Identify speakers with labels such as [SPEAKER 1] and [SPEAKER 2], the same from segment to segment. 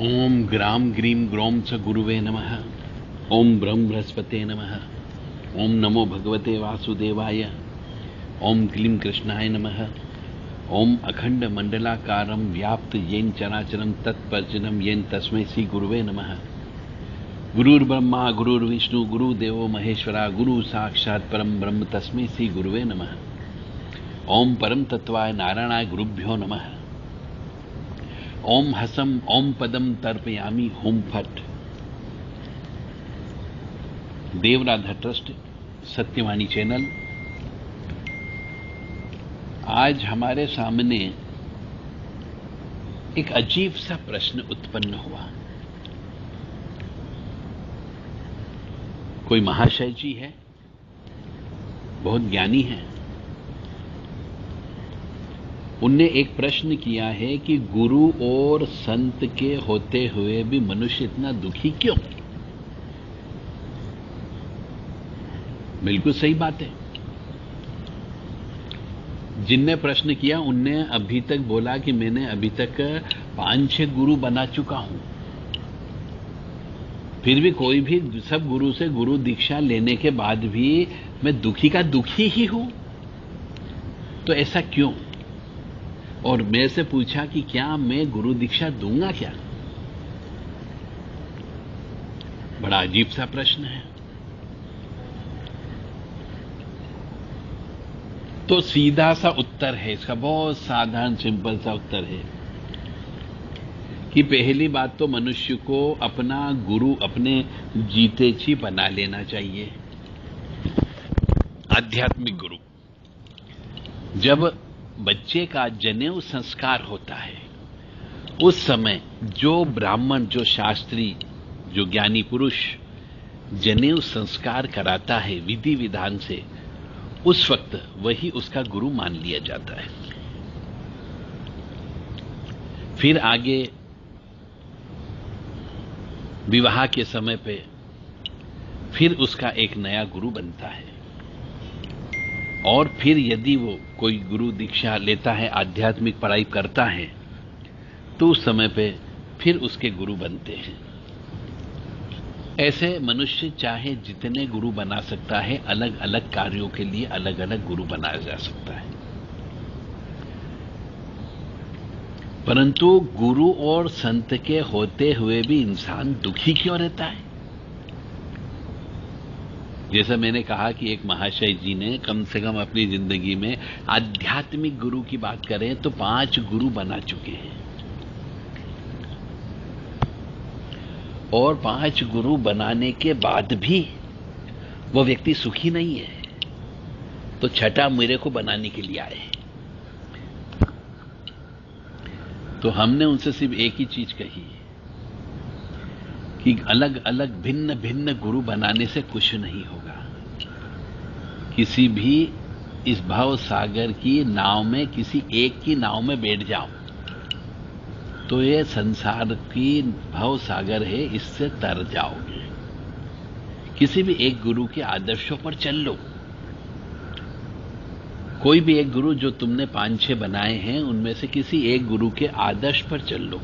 [SPEAKER 1] ओम ग्राम grim ग्रोम च गुरुवे नमः। ओम ब्रह्म बृहस्पते नमः। ओम नमो भगवते वासुदेवाय। ओम क्लीं कृष्णाय नमः। ओम अखंड मंडलाकारं व्याप्त येन चराचरं तत्पर्जनम येन तस्मै श्री गुरुवे नमः। गुरुर्ब्रह्मा गुरुर्विष्णु गुरुदेवो महेश्वरा गुरु साक्षात् परम ब्रह्म तस्मै श्री गुरुवे नमः। ओम परम तत्वाय नारायणाय गुरुभ्यो नमः। ओम हसम ओम पदम तर्पयामी होम फट। देवराधा ट्रस्ट सत्यवाणी चैनल। आज हमारे सामने एक अजीब सा प्रश्न उत्पन्न हुआ। कोई महाशय जी है, बहुत ज्ञानी है। उनने एक प्रश्न किया है कि गुरु और संत के होते हुए भी मनुष्य इतना दुखी क्यों? बिल्कुल सही बात है। जिनने प्रश्न किया उनने अभी तक बोला कि मैंने अभी तक 5-6 गुरु बना चुका हूं, फिर भी कोई भी सब गुरु से गुरु दीक्षा लेने के बाद भी मैं दुखी का दुखी ही हूं। तो ऐसा क्यों? और मेरे से पूछा कि क्या मैं गुरु दीक्षा दूंगा क्या? बड़ा अजीब सा प्रश्न है। तो सीधा सा उत्तर है इसका, बहुत साधारण सिंपल सा उत्तर है कि पहली बात तो मनुष्य को अपना गुरु अपने जीते जी बना लेना चाहिए। आध्यात्मिक गुरु। जब बच्चे का जनेऊ संस्कार होता है उस समय जो ब्राह्मण, जो शास्त्री, जो ज्ञानी पुरुष जनेऊ संस्कार कराता है विधि विधान से, उस वक्त वही उसका गुरु मान लिया जाता है। फिर आगे विवाह के समय पे फिर उसका एक नया गुरु बनता है। और फिर यदि वो कोई गुरु दीक्षा लेता है, आध्यात्मिक पढ़ाई करता है, तो उस समय पे फिर उसके गुरु बनते हैं। ऐसे मनुष्य चाहे जितने गुरु बना सकता है, अलग अलग कार्यों के लिए अलग अलग गुरु बनाया जा सकता है। परंतु गुरु और संत के होते हुए भी इंसान दुखी क्यों रहता है? जैसा मैंने कहा कि एक महाशय जी ने कम से कम अपनी जिंदगी में आध्यात्मिक गुरु की बात करें तो 5 गुरु बना चुके हैं। और 5 गुरु बनाने के बाद भी वो व्यक्ति सुखी नहीं है, तो छठा मेरे को बनाने के लिए आए। तो हमने उनसे सिर्फ एक ही चीज कही कि अलग अलग भिन्न भिन्न गुरु बनाने से कुछ नहीं होगा। किसी भी इस भाव सागर की नाव में किसी एक की नाव में बैठ जाओ तो ये संसार की भाव सागर है, इससे तर जाओगे। किसी भी एक गुरु के आदर्शों पर चल लो। कोई भी एक गुरु जो तुमने 5-6 बनाए हैं उनमें से किसी एक गुरु के आदर्श पर चल लो।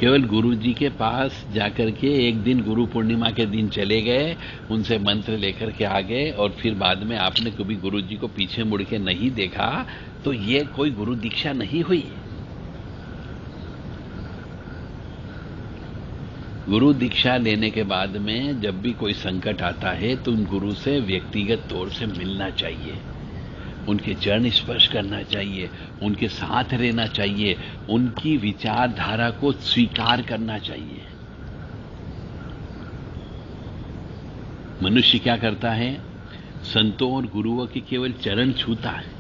[SPEAKER 1] केवल गुरु जी के पास जाकर के एक दिन गुरु पूर्णिमा के दिन चले गए, उनसे मंत्र लेकर के आ गए और फिर बाद में आपने कभी गुरु जी को पीछे मुड़ के नहीं देखा, तो ये कोई गुरु दीक्षा नहीं हुई। गुरु दीक्षा लेने के बाद में जब भी कोई संकट आता है तो उन गुरु से व्यक्तिगत तौर से मिलना चाहिए, उनके चरण स्पर्श करना चाहिए, उनके साथ रहना चाहिए, उनकी विचारधारा को स्वीकार करना चाहिए। मनुष्य क्या करता है? संतों और गुरुओं के केवल चरण छूता है,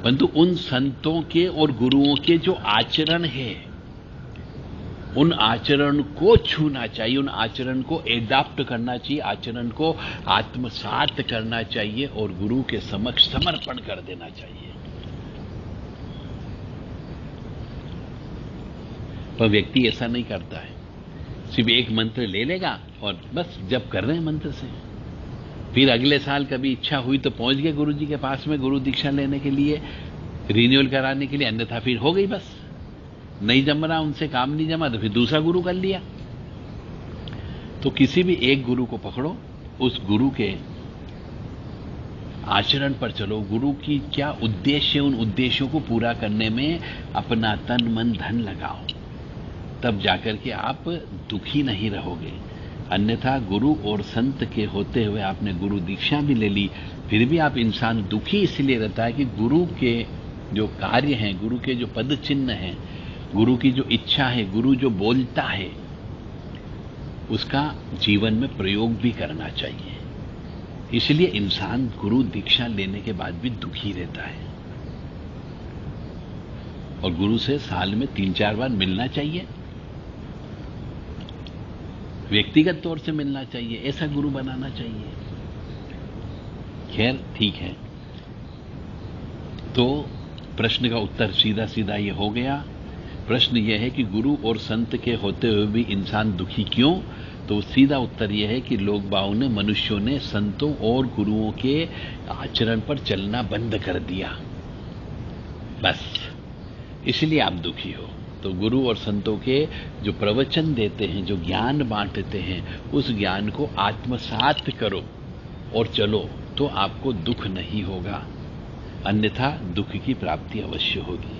[SPEAKER 1] परंतु उन संतों के और गुरुओं के जो आचरण है उन आचरण को छूना चाहिए, उन आचरण को एडाप्ट करना चाहिए, आचरण को आत्मसात करना चाहिए और गुरु के समक्ष समर्पण कर देना चाहिए। पर व्यक्ति ऐसा नहीं करता है, सिर्फ एक मंत्र ले लेगा और बस जप कर रहे हैं मंत्र से। फिर अगले साल कभी इच्छा हुई तो पहुंच गए गुरु जी के पास में गुरु दीक्षा लेने के लिए, रिन्यूअल कराने के लिए, अन्यथा फिर हो गई बस, नहीं जम रहा, उनसे काम नहीं जमा तो फिर दूसरा गुरु कर लिया। तो किसी भी एक गुरु को पकड़ो, उस गुरु के आचरण पर चलो, गुरु की क्या उद्देश्य, उन उद्देश्यों को पूरा करने में अपना तन मन धन लगाओ, तब जाकर के आप दुखी नहीं रहोगे। अन्यथा गुरु और संत के होते हुए आपने गुरु दीक्षा भी ले ली, फिर भी आप इंसान दुखी इसलिए रहता है कि गुरु के जो कार्य हैं, गुरु के जो पद चिन्ह हैं, गुरु की जो इच्छा है, गुरु जो बोलता है, उसका जीवन में प्रयोग भी करना चाहिए। इसलिए इंसान गुरु दीक्षा लेने के बाद भी दुखी रहता है। और गुरु से साल में 3-4 बार मिलना चाहिए, व्यक्तिगत तौर से मिलना चाहिए, ऐसा गुरु बनाना चाहिए। खैर ठीक है, तो प्रश्न का उत्तर सीधा सीधा ये हो गया। प्रश्न यह है कि गुरु और संत के होते हुए भी इंसान दुखी क्यों? तो सीधा उत्तर यह है कि लोग बागों ने, मनुष्यों ने संतों और गुरुओं के आचरण पर चलना बंद कर दिया, बस इसलिए आप दुखी हो। तो गुरु और संतों के जो प्रवचन देते हैं, जो ज्ञान बांटते हैं, उस ज्ञान को आत्मसात करो और चलो, तो आपको दुख नहीं होगा, अन्यथा दुख की प्राप्ति अवश्य होगी।